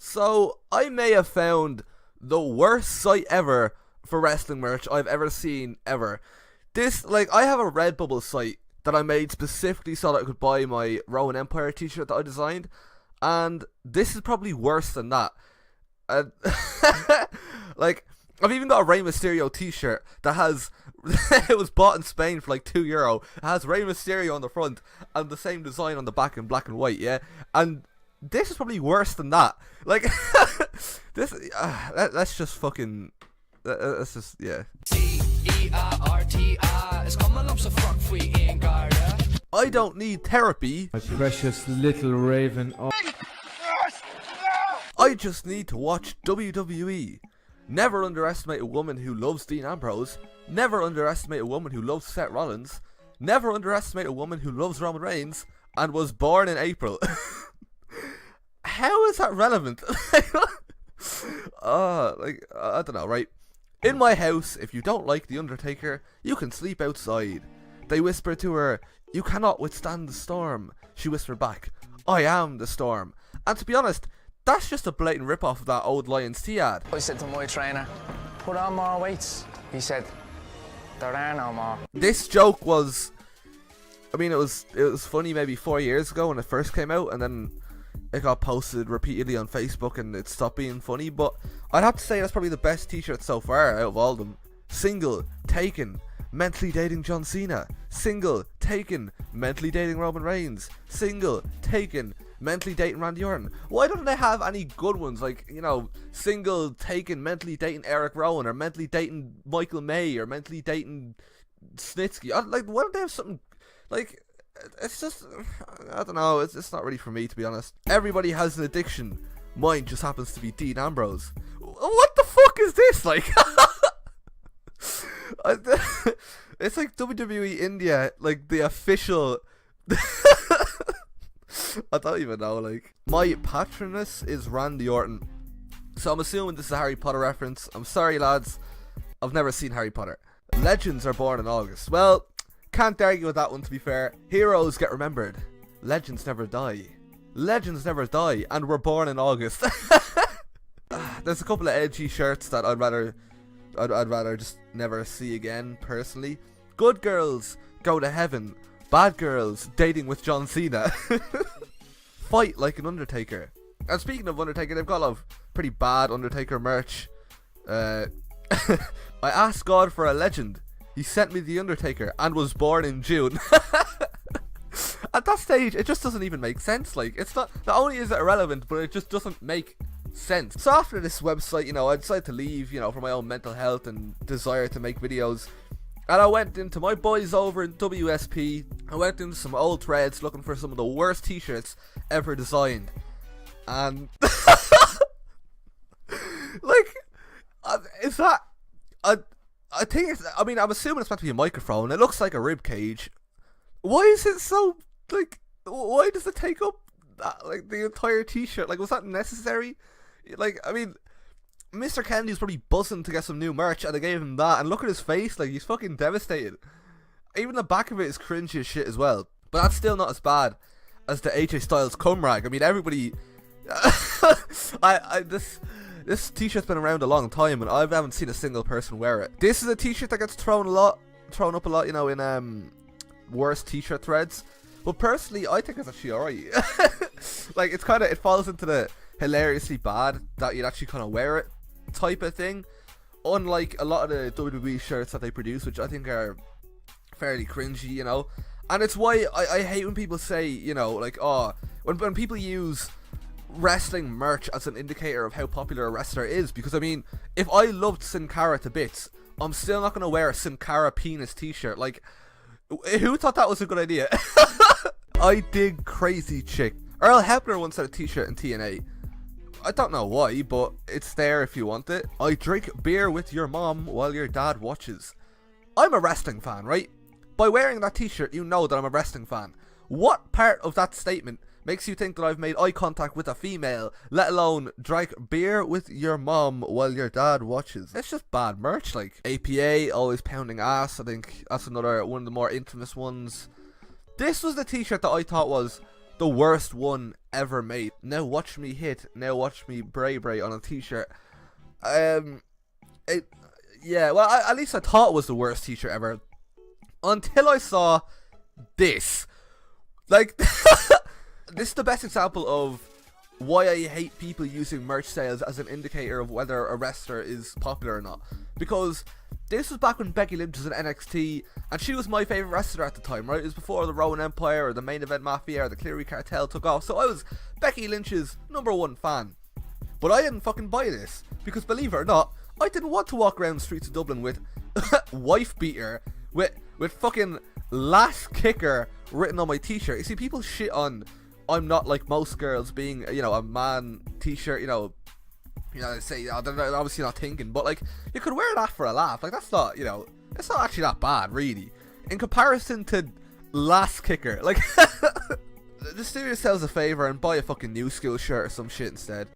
So, I may have found the worst site ever for wrestling merch I've ever seen, ever. I have a Redbubble site that I made specifically so that I could buy my Rowan Empire t-shirt that I designed, and this is probably worse than that. And I've even got a Rey Mysterio t-shirt that has, it was bought in Spain for like €2. It has Rey Mysterio on the front and the same design on the back in black and white, yeah? And this is probably worse than that. Like, let's just fucking, let's just, yeah. I don't need therapy. My precious little raven. Oh. I just need to watch WWE. Never underestimate a woman who loves Dean Ambrose. Never underestimate a woman who loves Seth Rollins. Never underestimate a woman who loves Roman Reigns and was born in April. How is that relevant? I don't know, right? In my house, if you don't like The Undertaker, you can sleep outside. They whispered to her, "You cannot withstand the storm." She whispered back, "I am the storm." And to be honest, that's just a blatant rip-off of that old Lions T ad. I said to my trainer, "Put on more weights." He said, "There are no more." This joke was, I mean, it was funny maybe 4 years ago when it first came out, and then it got posted repeatedly on Facebook and it stopped being funny, but I'd have to say that's probably the best t-shirt so far out of all of them. Single, taken, mentally dating John Cena. Single, taken, mentally dating Roman Reigns. Single, taken, mentally dating Randy Orton. Why don't they have any good ones, like, you know, single, taken, mentally dating Eric Rowan, or mentally dating Michael May, or mentally dating Snitsky? Like, why don't they have something, like, it's just, I don't know, it's not really for me, to be honest. Everybody has an addiction. Mine just happens to be Dean Ambrose. What the fuck is this, like? It's like WWE India, like the official. I don't even know, like. My patroness is Randy Orton. So I'm assuming this is a Harry Potter reference. I'm sorry, lads. I've never seen Harry Potter. Legends are born in August. Well, can't argue with that one, to be fair. Heroes get remembered. Legends never die. Legends never die, and we're born in August. There's a couple of edgy shirts that I'd rather just never see again, personally. Good girls go to heaven. Bad girls dating with John Cena. Fight like an Undertaker. And speaking of Undertaker, they've got a lot of pretty bad Undertaker merch. I asked God for a legend. He sent me the Undertaker and was born in June. At that stage, it just doesn't even make sense. Like, it's not only is it irrelevant, but it just doesn't make sense. So after this website, you know, I decided to leave, you know, for my own mental health and desire to make videos. And I went into my boys over in WSP. I went into some old threads looking for some of the worst t-shirts ever designed. And like, is that I think it's, I mean, I'm assuming it's meant to be a microphone. It looks like a rib cage. Why is it so, like, why does it take up that, like, the entire t-shirt? Like, was that necessary? Like, I mean, Mr. Kennedy's probably buzzing to get some new merch, and they gave him that, and look at his face, like, he's fucking devastated. Even the back of it is cringy as shit as well. But that's still not as bad as the AJ Styles cum rag. I mean, everybody this t-shirt's been around a long time, and I haven't seen a single person wear it. This is a t-shirt that gets thrown up a lot, you know, in worst t-shirt threads. But personally, I think it's actually alright. Like, it's kind of, it falls into the hilariously bad that you'd actually kind of wear it type of thing. Unlike a lot of the WWE shirts that they produce, which I think are fairly cringy, you know. And it's why I hate when people say, you know, like, oh, when people use wrestling merch as an indicator of how popular a wrestler is. Because, I mean, if I loved Sin Cara to bits, I'm still not going to wear a Sin Cara penis t-shirt. Like, who thought that was a good idea? I dig Crazy Chick. Earl Hebner once had a t-shirt in TNA. I don't know why, but it's there if you want it. I drink beer with your mom while your dad watches. I'm a wrestling fan, right? By wearing that t-shirt, you know that I'm a wrestling fan. What part of that statement makes you think that I've made eye contact with a female, let alone drank beer with your mom while your dad watches? It's just bad merch. Like, APA, always pounding ass. I think that's another one of the more infamous ones. This was the t-shirt that I thought was the worst one ever made. Now watch me hit, now watch me bray bray on a t-shirt. Yeah, well, at least I thought it was the worst t-shirt ever. Until I saw this. Like, this is the best example of why I hate people using merch sales as an indicator of whether a wrestler is popular or not. Because this was back when Becky Lynch was in NXT, and she was my favourite wrestler at the time, right? It was before the Rowan Empire, or the Main Event Mafia, or the Cleary Cartel took off, so I was Becky Lynch's #1 fan. But I didn't fucking buy this, because believe it or not, I didn't want to walk around the streets of Dublin with wife beater, with fucking lass kicker written on my t-shirt. You see, people shit on I'm not like most girls being, you know, a man t-shirt, you know, they say, they're obviously not thinking, but like, you could wear that for a laugh. Like, that's not, you know, it's not actually that bad, really, in comparison to lass kicker. Like, just do yourselves a favour and buy a fucking New School shirt or some shit instead.